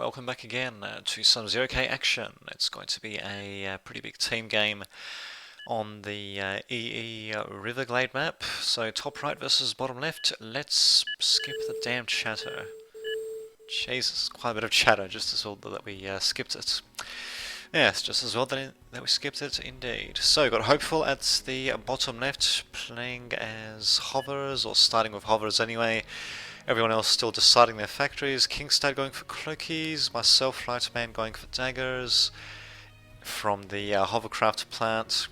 welcome back again to some 0K action. It's going to be a pretty big team game on the EE Riverglade map. So top right versus bottom left. Let's skip the damn chatter. Jesus, quite a bit of chatter, just as well that we skipped it. Yes, just as well that we skipped it indeed. So, got Hopeful at the bottom left, playing as hovers, or starting with hovers anyway. Everyone else still deciding their factories. Kingstad going for cloakies, myself, Lightman, going for daggers from the hovercraft plant.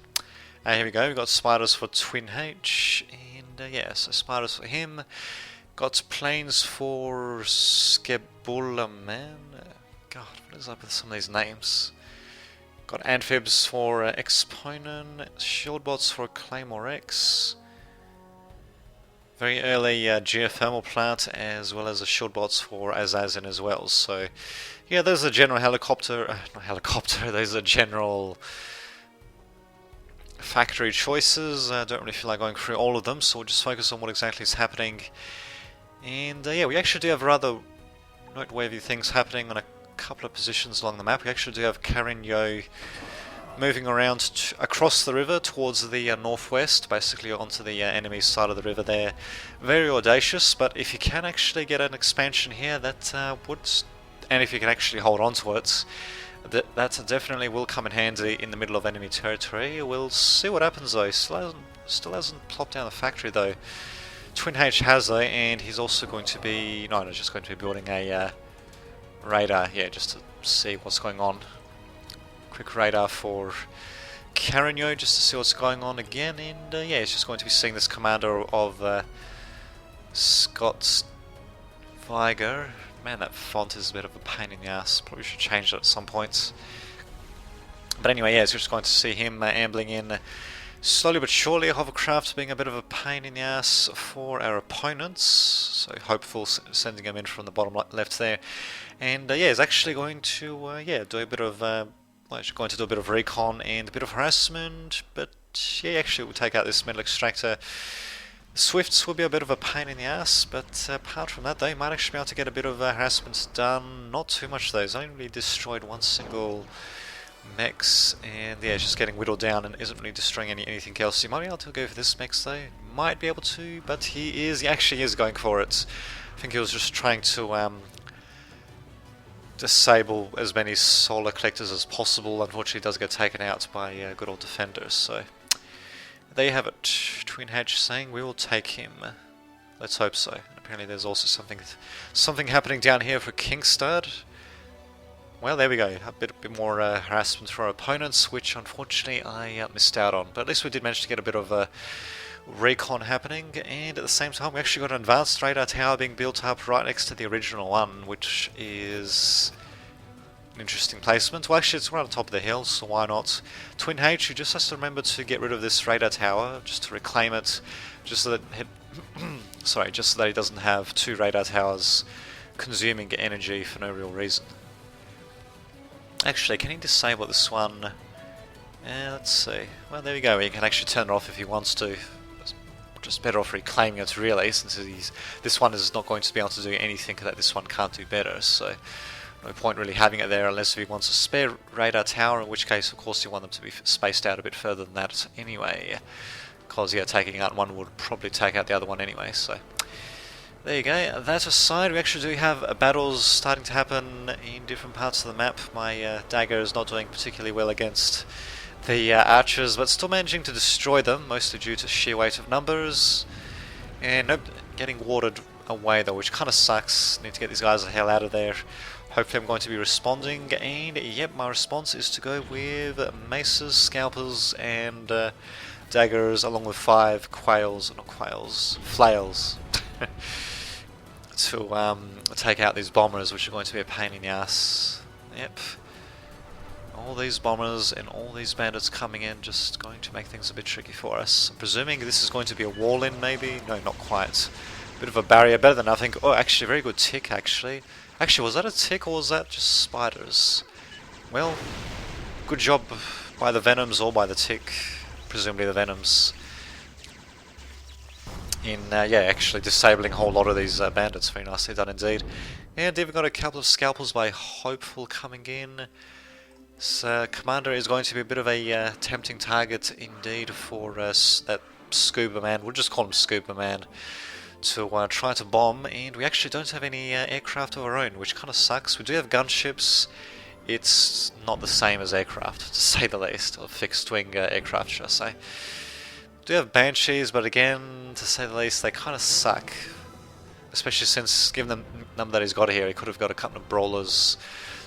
Here we go, we've got spiders for Twin H, and yeah, so spiders for him. Got planes for Skebula Man. God, what is up with some of these names? Got amphibs for Exponent, shieldbots for Claymore X. Very early geothermal plant, as well as the shieldbots for Azazin as well. So, yeah, there's a general there's a general factory choices. I don't really feel like going through all of them, so we'll just focus on what exactly is happening. And yeah, we actually do have rather noteworthy things happening on a couple of positions along the map. We actually do have Carigno moving around across the river towards the northwest, basically onto the enemy side of the river there. Very audacious, but if you can actually get an expansion here, that would, and if you can actually hold on to it, that definitely will come in handy in the middle of enemy territory. We'll see what happens though. Still hasn't plopped down the factory though. Twin H has though, and he's also going to be, just going to be building a radar, yeah, just to see what's going on. Quick radar for Carigno just to see what's going on again, and yeah, he's just going to be seeing this commander of Scott Viger. Man, that font is a bit of a pain in the ass. Probably should change that at some point. But anyway, yeah, it's just going to see him ambling in slowly but surely. Hovercraft being a bit of a pain in the ass for our opponents. So Hopeful sending him in from the bottom left there. And yeah, he's actually going to do a bit of going to do a bit of recon and a bit of harassment, but yeah, actually we'll take out this metal extractor. Swifts will be a bit of a pain in the ass, but apart from that, they might actually be able to get a bit of harassment done. Not too much though, he's only destroyed one single mechs, and yeah, it's just getting whittled down and isn't really destroying anything else. He might be able to go for this mechs though, might be able to, but he actually is going for it. I think he was just trying to disable as many solar collectors as possible. Unfortunately, it does get taken out by good old defenders. So there you have it. Twin Hedge saying we will take him. Let's hope so. And apparently, there's also something happening down here for Kingstad. Well, there we go. A bit more harassment for our opponents, which unfortunately I missed out on. But at least we did manage to get a bit of recon happening, and at the same time we actually got an advanced radar tower being built up right next to the original one, which is an interesting placement. Well, actually it's right on top of the hill, so why not? Twin H, who just has to remember to get rid of this radar tower, just to reclaim it, just so that just so that he doesn't have two radar towers consuming energy for no real reason. Actually, can he disable this one? Let's see. Well, there we go. He can actually turn it off if he wants to. Just better off reclaiming it really, since this one is not going to be able to do anything that this one can't do better, so no point really having it there unless he wants a spare radar tower, in which case of course you want them to be spaced out a bit further than that anyway, because yeah, taking out one would probably take out the other one anyway. So there you go. That aside, we actually do have battles starting to happen in different parts of the map. My dagger is not doing particularly well against the archers, but still managing to destroy them, mostly due to sheer weight of numbers. And nope, getting watered away though, which kind of sucks. Need to get these guys the hell out of there. Hopefully I'm going to be responding, and yep, my response is to go with maces, scalpers, and daggers, along with 5 flails, to take out these bombers, which are going to be a pain in the ass. Yep. All these bombers and all these bandits coming in, just going to make things a bit tricky for us. I'm presuming this is going to be a wall in, maybe? No, not quite. Bit of a barrier, better than nothing. Oh, actually, very good tick, actually. Actually, was that a tick or was that just spiders? Well, good job by the venoms or by the tick. Presumably the venoms. in yeah, actually disabling a whole lot of these bandits. Very nicely done indeed. And even got a couple of scalpels by Hopeful coming in. So Commander is going to be a bit of a tempting target indeed for that Scuba Man. We'll just call him Scuba Man, to try to bomb. And we actually don't have any aircraft of our own, which kind of sucks. We do have gunships. It's not the same as aircraft, to say the least, or fixed-wing aircraft, should I say. We do have Banshees, but again, to say the least, they kind of suck. Especially since, given the number that he's got here, he could have got a couple of brawlers,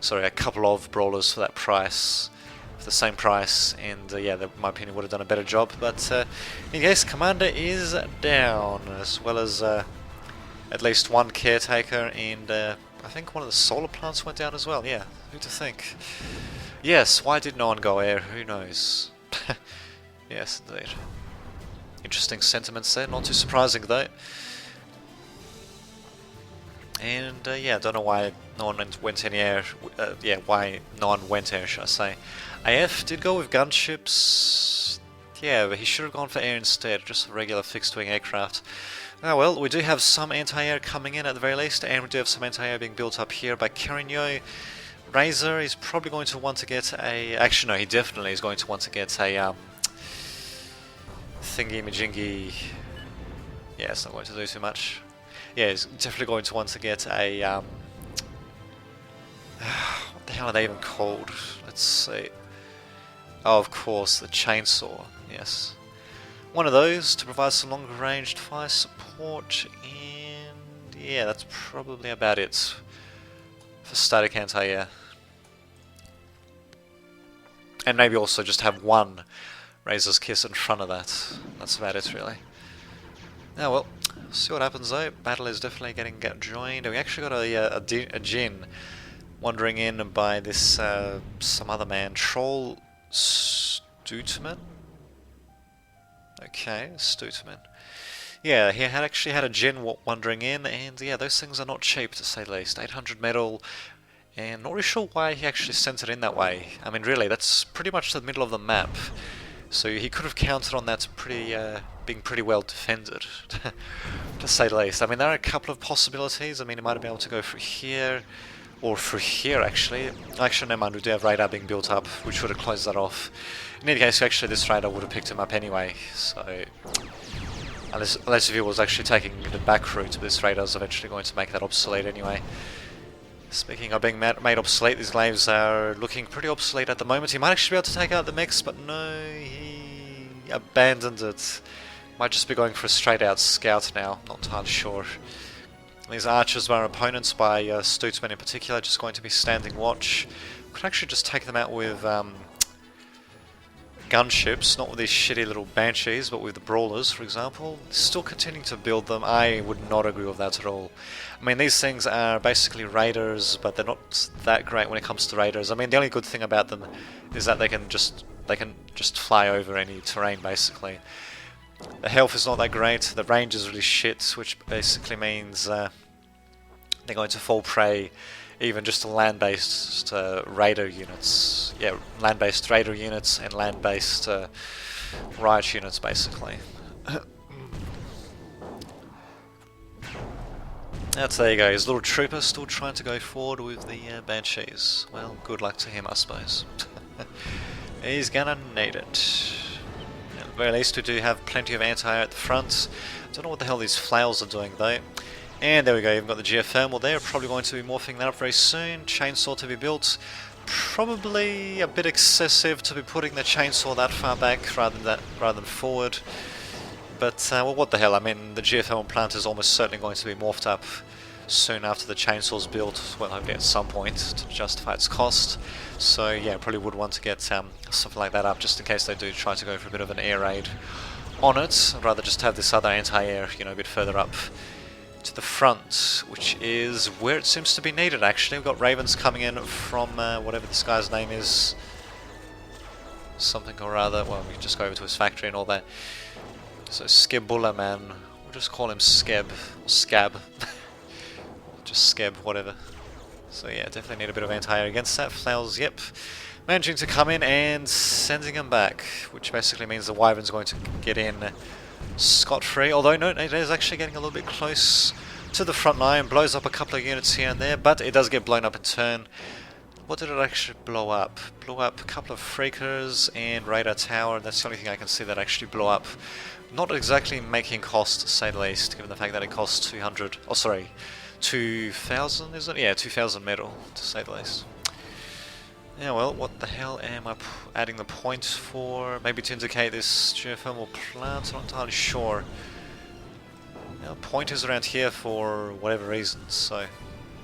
sorry, a couple of brawlers for that price, for the same price, and yeah, that, in my opinion, would have done a better job. But in any case, Commander is down, as well as at least one caretaker, and I think one of the solar plants went down as well. Yeah, who to think? Yes, why did no one go air? Who knows? Yes, indeed. Interesting sentiments there, not too surprising though. And yeah, I don't know why no one went any air. Yeah, why no one went air, should I say. AF did go with gunships. Yeah, but he should have gone for air instead, just a regular fixed-wing aircraft. Oh well, we do have some anti-air coming in at the very least, and we do have some anti-air being built up here by Carigno. Razor is probably going to want to get a... Actually no, he definitely is going to want to get a thingy-majingy... Yeah, it's not going to do too much. Yeah, he's definitely going to want to get a... what the hell are they even called? Let's see. Oh, of course, the chainsaw, yes. One of those to provide some longer ranged fire support, and yeah, that's probably about it for static anti-air. And maybe also just have one Razor's Kiss in front of that. That's about it, really. Oh well, see what happens though. Battle is definitely getting joined. We actually got a Jin wandering in by this some other man, Troll Stuteman. Okay, Stuteman. Yeah, he had actually had a Jin wandering in, and yeah, those things are not cheap to say the least. 800 metal, and not really sure why he actually sent it in that way. I mean, really, that's pretty much the middle of the map, so he could have counted on that being pretty well defended, to say the least. I mean, there are a couple of possibilities. I mean, he might have been able to go through here, or through here, actually. Actually, never mind, we do have radar being built up, which would have closed that off. In any case, actually, this radar would have picked him up anyway, so... Unless if he was actually taking the back route, this radar is eventually going to make that obsolete anyway. Speaking of being made obsolete, these glaives are looking pretty obsolete at the moment. He might actually be able to take out the mix, but no, he abandoned it. Might just be going for a straight out scout now, not entirely sure. These archers by our opponents, by Stutzman in particular, just going to be standing watch. Could actually just take them out with gunships, not with these shitty little banshees, but with the brawlers, for example. Still continuing to build them. I would not agree with that at all. I mean, these things are basically raiders, but they're not that great when it comes to raiders. I mean, the only good thing about them is that they can just fly over any terrain, basically. The health is not that great. The range is really shit, which basically means they're going to fall prey even just to land-based raider units. Yeah, land-based raider units and land-based riot units, basically. That's, there you go, his little trooper still trying to go forward with the Banshees. Well, good luck to him, I suppose. He's gonna need it. At the very least, we do have plenty of anti-air at the front. Don't know what the hell these flails are doing, though. And there we go, you've got the geothermal there, probably going to be morphing that up very soon. Chainsaw to be built. Probably a bit excessive to be putting the chainsaw that far back rather than forward. But, well, what the hell, I mean, the geothermal plant is almost certainly going to be morphed up soon after the chainsaw's built, well, hopefully at some point, to justify its cost. So, yeah, probably would want to get something like that up, just in case they do try to go for a bit of an air raid on it. I'd rather just have this other anti-air, you know, a bit further up to the front, which is where it seems to be needed, actually. We've got ravens coming in from whatever this guy's name is. Something or other. Well, we can just go over to his factory and all that. So, Skebula, man. We'll just call him Skeb. Or Scab. Just Skeb, whatever. So, yeah, definitely need a bit of anti-air against that. Flails, yep. Managing to come in and sending him back, which basically means the Wyvern's going to get in scot-free, although no, it is actually getting a little bit close to the front line, blows up a couple of units here and there, but it does get blown up in turn. What did it actually blow up? Blew up a couple of freakers and radar tower. That's the only thing I can see that actually blew up. Not exactly making cost, to say the least, given the fact that it costs 200, oh sorry, 2,000 is it? Yeah, 2,000 metal, to say the least. Yeah, well, what the hell am I adding the point for? Maybe to indicate this geothermal plant? I'm not entirely sure. Now, point is around here for whatever reason, so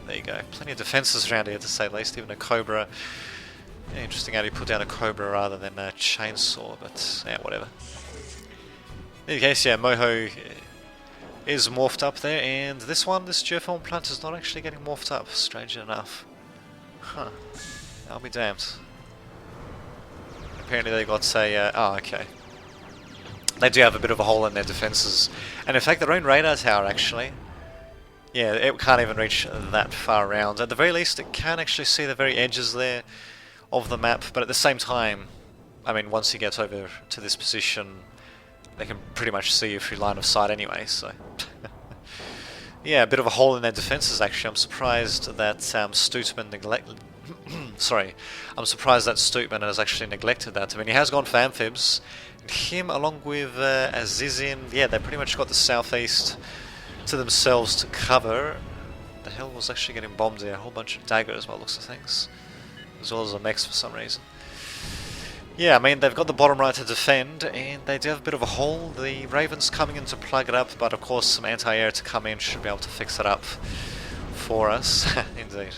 there you go. Plenty of defences around here, to say the least, even a Cobra. Yeah, interesting how you put down a Cobra rather than a chainsaw, but yeah, whatever. In any case, yeah, Moho is morphed up there, and this geothermal plant is not actually getting morphed up, strangely enough. Huh. I'll be damned. Apparently they got a... oh, okay. They do have a bit of a hole in their defences. And in fact, their own radar tower, actually. Yeah, it can't even reach that far around. At the very least, it can actually see the very edges there of the map. But at the same time, I mean, once you get over to this position, they can pretty much see you through line of sight anyway, so... yeah, a bit of a hole in their defences, actually. I'm surprised that Stootman neglected... Sorry, I'm surprised that Stootman has actually neglected that. I mean, he has gone for amphibs. And him, along with Azizin, yeah, they pretty much got the southeast to themselves to cover. The hell was actually getting bombed there? A whole bunch of daggers by the looks of things. As well as a mech for some reason. Yeah, I mean, they've got the bottom right to defend, and they do have a bit of a hole. The Ravens coming in to plug it up, but of course some anti-air to come in should be able to fix it up for us. Indeed.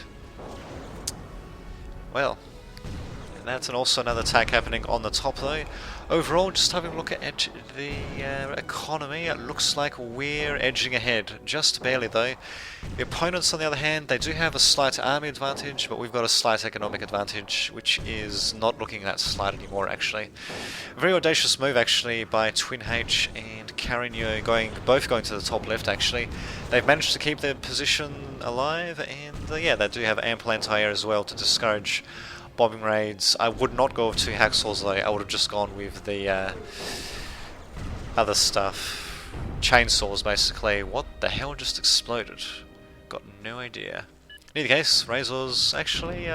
Well, that's also another attack happening on the top though. Overall, just having a look at the economy, it looks like we're edging ahead, just barely though. The opponents, on the other hand, they do have a slight army advantage, but we've got a slight economic advantage, which is not looking that slight anymore actually. A very audacious move actually by Twin H and Carigno both going to the top left actually. They've managed to keep their position alive, and yeah, they do have ample anti-air as well to discourage bombing raids. I would not go with 2 hacksaws though, I would have just gone with the other stuff. Chainsaws basically. What the hell just exploded? Got no idea. In any case, Razor's actually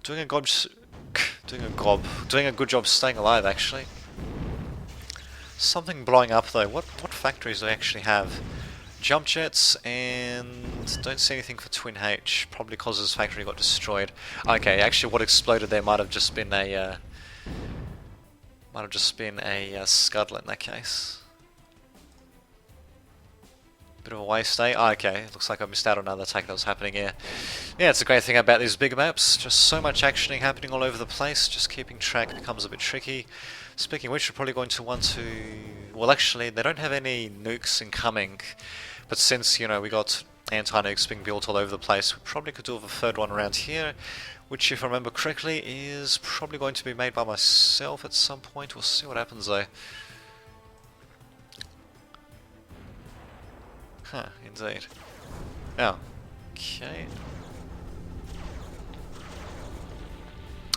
doing a good job staying alive actually. Something blowing up though. What factories do they actually have? Jump jets, and don't see anything for Twin H, probably because his factory got destroyed. Okay, actually what exploded there might have just been a scuttle in that case. Bit of a waste, eh? Oh, okay, looks like I missed out on another attack that was happening here. Yeah, it's a great thing about these big maps, just so much actioning happening all over the place, just keeping track becomes a bit tricky. Speaking of which, we're probably going to want to... Well, actually, they don't have any nukes incoming, but since, you know, we got anti-nukes being built all over the place, we probably could do a third one around here, which, if I remember correctly, is probably going to be made by myself at some point. We'll see what happens, though. Huh, indeed. Oh, okay.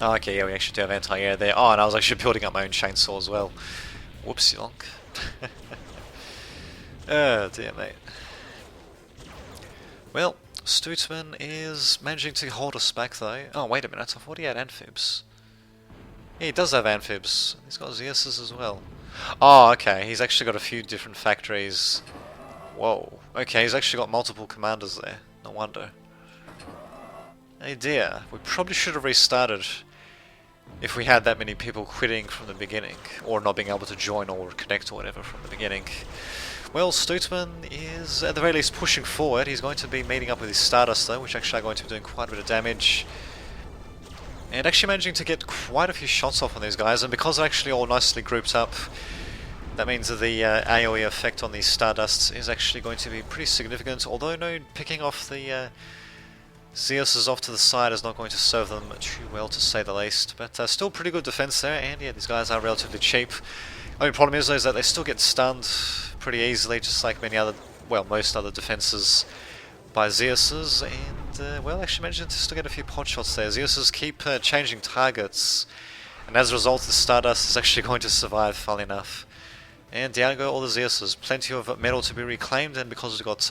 Oh, okay, yeah, we actually do have anti-air there. Oh, and I was actually building up my own chainsaw as well. Whoopsie lonk. Oh, dear, mate. Well, Stootman is managing to hold us back, though. Oh, wait a minute, I thought he had amphibs. Yeah, he does have amphibs. He's got Zeus's as well. Oh, okay, he's actually got a few different factories. Whoa. Okay, he's actually got multiple commanders there. No wonder. Hey dear, we probably should have restarted if we had that many people quitting from the beginning, or not being able to join or connect or whatever from the beginning. Well, Stootman is at the very least pushing forward. He's going to be meeting up with his Stardust though, which actually are going to be doing quite a bit of damage. And actually managing to get quite a few shots off on these guys, and because they're actually all nicely grouped up, that means that the AoE effect on these Stardusts is actually going to be pretty significant, although no, picking off the Zeus off to the side is not going to serve them too well, to say the least. But still pretty good defense there, and yeah, these guys are relatively cheap. Only problem is though is that they still get stunned pretty easily, just like many other, well, most other defenses by Zeus's, and well, actually managing to still get a few pot shots there. Zeus's keep changing targets, and as a result the Stardust is actually going to survive, funnily enough. And down go all the Zeus's. Plenty of metal to be reclaimed, and because we've got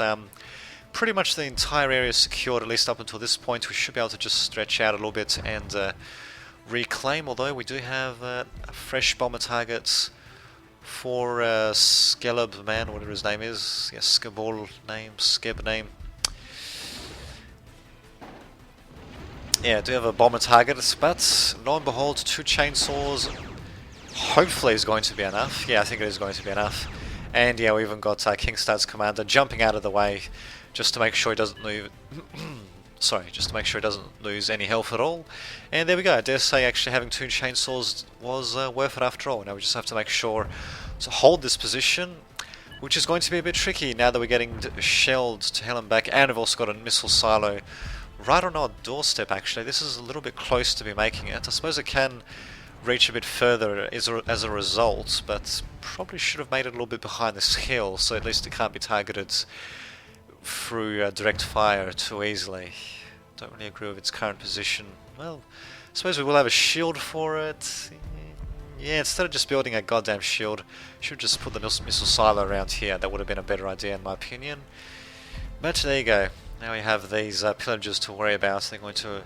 pretty much the entire area secured, at least up until this point, we should be able to just stretch out a little bit and reclaim, although we do have a fresh bomber target for Skeleb man, whatever his name is. Yes, Skebol name, Skeb name. Yeah, do have a bomber target, but lo and behold, 2 chainsaws hopefully is going to be enough. Yeah, I think it is going to be enough. And yeah, we even got Kingstad's commander jumping out of the way just to make sure he doesn't lose. Sorry, just to make sure he doesn't lose any health at all. And there we go. I dare say actually having 2 chainsaws was worth it after all. Now we just have to make sure to hold this position, which is going to be a bit tricky now that we're getting shelled to hell and back, and we've also got a missile silo right on our doorstep. Actually, this is a little bit close to be making it. I suppose it can reach a bit further as a result, but probably should have made it a little bit behind this hill, so at least it can't be targeted through direct fire too easily. Don't really agree with its current position. Well, I suppose we will have a shield for it. Yeah, instead of just building a goddamn shield, should just put the missile silo around here. That would have been a better idea in my opinion. But there you go. Now we have these pillagers to worry about. They're going to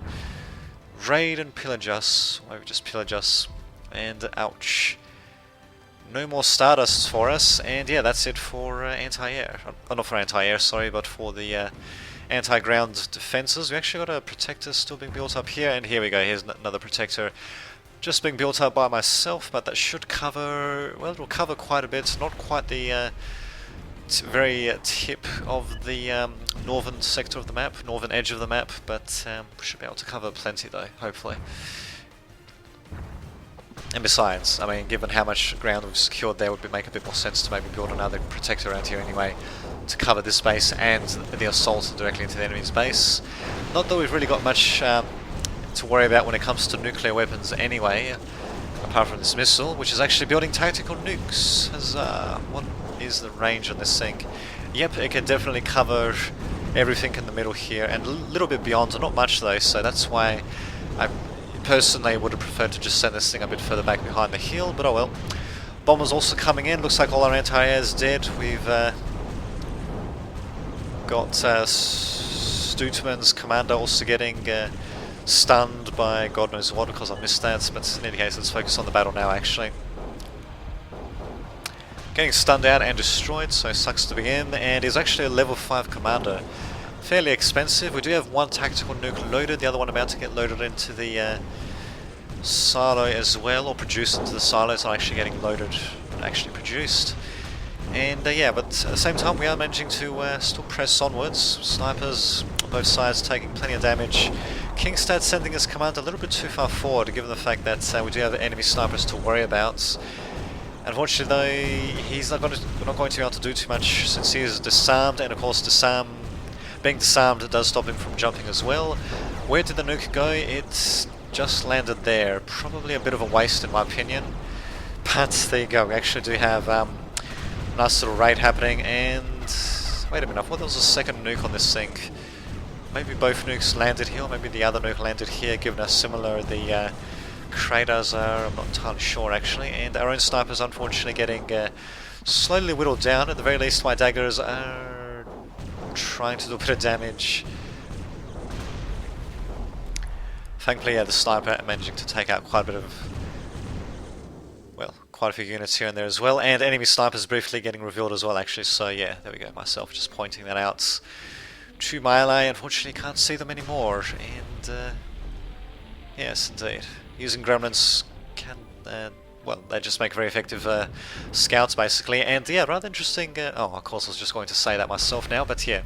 raid and pillage us, or maybe just pillage us, and ouch. No more Stardusts for us, and yeah, that's it for anti-air. Not for anti-air, sorry, but for the anti-ground defences. We actually got a protector still being built up here, and here we go, here's another protector just being built up by myself, but that should cover, well, it'll cover quite a bit, not quite the very tip of the northern sector of the map, northern edge of the map, but we should be able to cover plenty though, hopefully. And besides, I mean, given how much ground we've secured there, would make a bit more sense to maybe build another protector around here anyway, to cover this base and the assault directly into the enemy's base. Not that we've really got much to worry about when it comes to nuclear weapons anyway, apart from this missile, which is actually building tactical nukes. What is the range on this thing? Yep, it can definitely cover everything in the middle here, and a little bit beyond, not much though, so that's why I personally would have preferred to just send this thing a bit further back behind the hill, but oh well. Bombers also coming in, looks like all our anti-air is dead. We've got Stuteman's commander also getting stunned by God knows what, because I missed that, but in any case, let's focus on the battle now actually. Getting stunned out and destroyed, so sucks to begin, and is actually a level 5 commander. Fairly expensive. We do have 1 tactical nuke loaded, the other one about to get loaded into the silo as well, or produced into the silo. It's not actually getting loaded, but actually produced. And yeah, but at the same time we are managing to still press onwards. Snipers on both sides taking plenty of damage. Kingstad sending his command a little bit too far forward, given the fact that we do have enemy snipers to worry about. Unfortunately though, he's not going to be able to do too much since he is disarmed, and of course being disarmed does stop him from jumping as well. Where did the nuke go? It just landed there. Probably a bit of a waste in my opinion. But there you go, we actually do have a nice little raid happening, and wait a minute, I thought there was a second nuke on this thing. Maybe both nukes landed here, or maybe the other nuke landed here, given how similar the craters are, I'm not entirely sure actually. And our own snipers unfortunately getting slowly whittled down. At the very least my daggers are trying to do a bit of damage. Thankfully, yeah, the sniper managing to take out quite a bit of, well, quite a few units here and there as well, and enemy snipers briefly getting revealed as well actually, so yeah, there we go, myself just pointing that out to my ally. Unfortunately can't see them anymore, and yes indeed, using gremlins can, well, they just make very effective scouts basically, and yeah, rather interesting, oh of course I was just going to say that myself now, but yeah,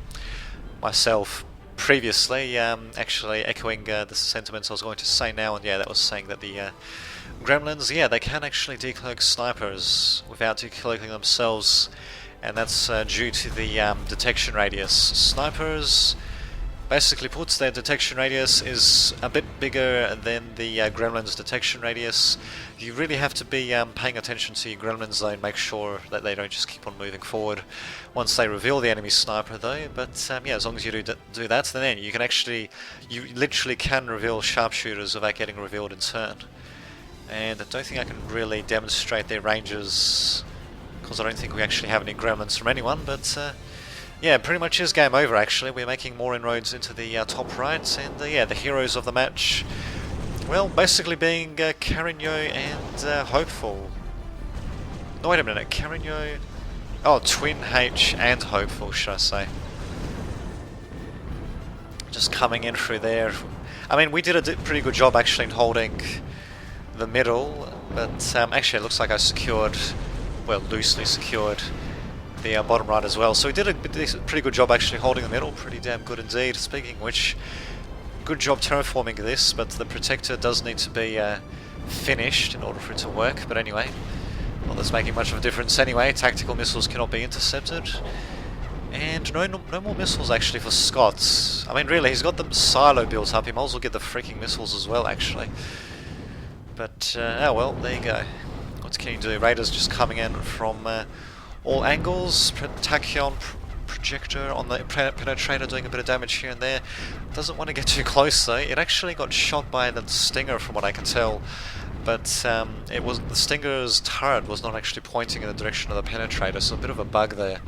myself previously actually echoing the sentiments I was going to say now, and yeah, that was saying that the gremlins, yeah, they can actually decloak snipers without decloaking themselves, and that's due to the detection radius. Snipers, basically put, their detection radius is a bit bigger than the gremlins' detection radius. You really have to be paying attention to your gremlins though, and make sure that they don't just keep on moving forward once they reveal the enemy sniper though. But yeah, as long as you do that, then you can actually, you literally can reveal sharpshooters without getting revealed in turn. And I don't think I can really demonstrate their ranges because I don't think we actually have any gremlins from anyone, but yeah, pretty much is game over actually. We're making more inroads into the top right, and yeah, the heroes of the match, well, basically being Carigno and Hopeful. No, wait a minute, Carigno... Oh, Twin H and Hopeful, should I say. Just coming in through there. I mean, we did a pretty good job actually in holding the middle, but actually it looks like I secured, well, loosely secured the bottom right as well. So we did a pretty good job actually holding the middle, pretty damn good indeed. Speaking of which, good job terraforming this, but the protector does need to be finished in order for it to work. But anyway, not that's making much of a difference anyway. Tactical missiles cannot be intercepted. And no more missiles actually for Scott. I mean really, he's got the silo built up, he might as well get the freaking missiles as well actually. But oh well, there you go. What can you do? Raiders just coming in from all angles. Tachyon projector on the penetrator doing a bit of damage here and there. Doesn't want to get too close though. It actually got shot by the Stinger from what I can tell. But it was the Stinger's turret was not actually pointing in the direction of the penetrator, so a bit of a bug there,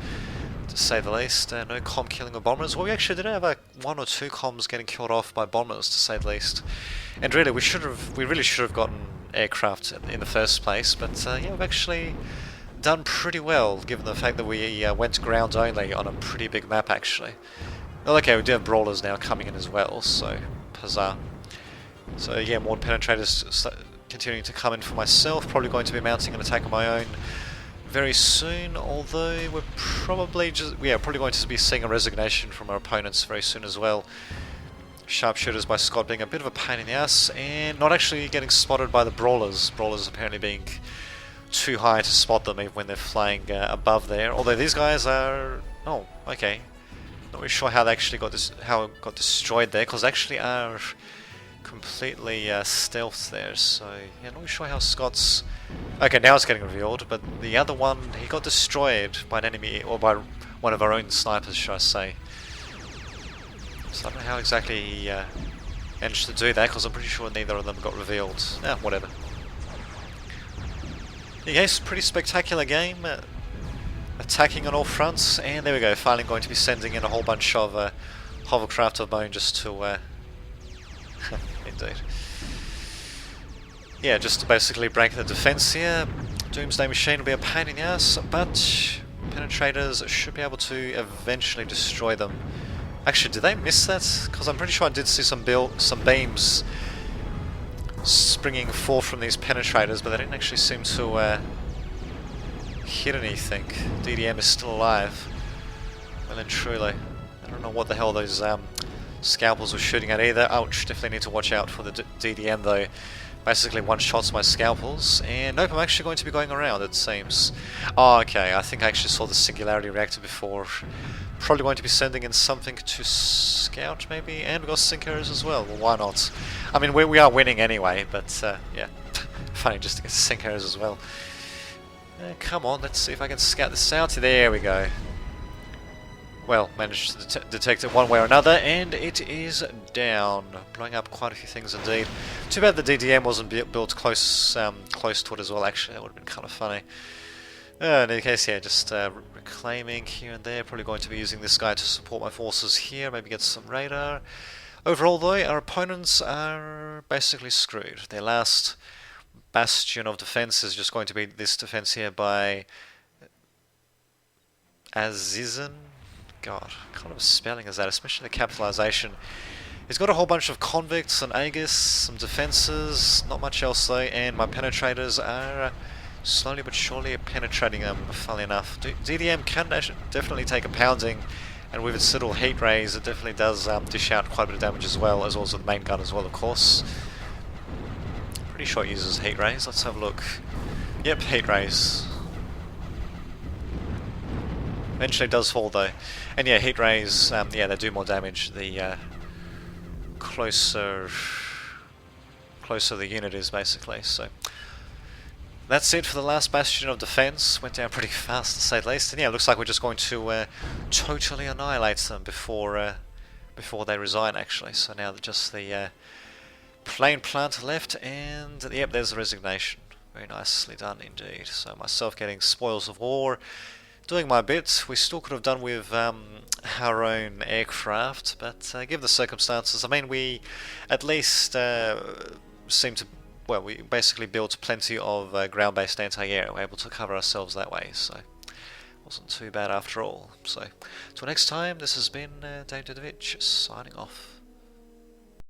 to say the least. No comm killing of bombers. Well, we actually did have one or two comms getting killed off by bombers, to say the least. And really, we really should have gotten aircraft in the first place. But yeah, we've actually done pretty well, given the fact that we went ground only on a pretty big map, actually. Well, okay, we do have brawlers now coming in as well, so huzzah. So yeah, more penetrators continuing to come in for myself. Probably going to be mounting an attack of my own very soon, although we're probably probably going to be seeing a resignation from our opponents very soon as well. Sharpshooters by Scott being a bit of a pain in the ass, and not actually getting spotted by the brawlers. Brawlers apparently being too high to spot them even when they're flying above there. Although these guys are... oh, okay. Not really sure how they actually got got destroyed there, because they actually are completely stealthed there. So yeah, not really sure how Scott's... okay, now it's getting revealed, but the other one, he got destroyed by an enemy, or by one of our own snipers, should I say. So I don't know how exactly he managed to do that, because I'm pretty sure neither of them got revealed. Whatever. Yes, pretty spectacular game. Attacking on all fronts, and there we go, finally going to be sending in a whole bunch of hovercraft of bone just to... indeed. Yeah, just to basically break the defense here. Doomsday Machine will be a pain in the ass, but penetrators should be able to eventually destroy them. Actually, did they miss that? Because I'm pretty sure I did see some beams springing forth from these penetrators, but they didn't actually seem to hit anything. DDM is still alive. Well and truly. I don't know what the hell those scalpels were shooting at either. Ouch, definitely need to watch out for the DDM though. Basically one-shots my scalpels, and nope, I'm actually going to be going around, it seems. Oh, okay, I think I actually saw the Singularity Reactor before. Probably going to be sending in something to scout, maybe, and we've got Sinkers as well. Well, why not? I mean, we are winning anyway, but yeah, funny just to get Sinkers as well. Come on, let's see if I can scout this out. There we go. Well, managed to detect it one way or another, and it is down. Blowing up quite a few things indeed. Too bad the DDM wasn't built close to it as well, actually. That would have been kind of funny. In any case, yeah, just reclaiming here and there. Probably going to be using this guy to support my forces here, maybe get some radar. Overall, though, our opponents are basically screwed. Their last bastion of defense is just going to be this defense here by Azizan. God, what kind of spelling is that? Especially the capitalization. He's got a whole bunch of convicts and Aegis, some defenses, not much else though, and my penetrators are slowly but surely penetrating them, funnily enough. DDM can definitely take a pounding, and with its little heat rays it definitely does dish out quite a bit of damage as well as the main gun as well, of course. Pretty sure it uses heat rays, let's have a look. Yep, heat rays. Eventually it does fall though. And yeah, heat rays, yeah, they do more damage the closer the unit is, basically. So that's it for the last bastion of defense. Went down pretty fast, to say the least. And yeah, it looks like we're just going to totally annihilate them before they resign, actually. So now just the plain plant left, and yep, there's the resignation. Very nicely done indeed. So myself getting spoils of war, doing my bit. We still could have done with our own aircraft, but given the circumstances, I mean, we at least seem to, well, we basically built plenty of ground-based anti-air. We're able to cover ourselves that way, so wasn't too bad after all. So, till next time, this has been Dave Dudovich signing off.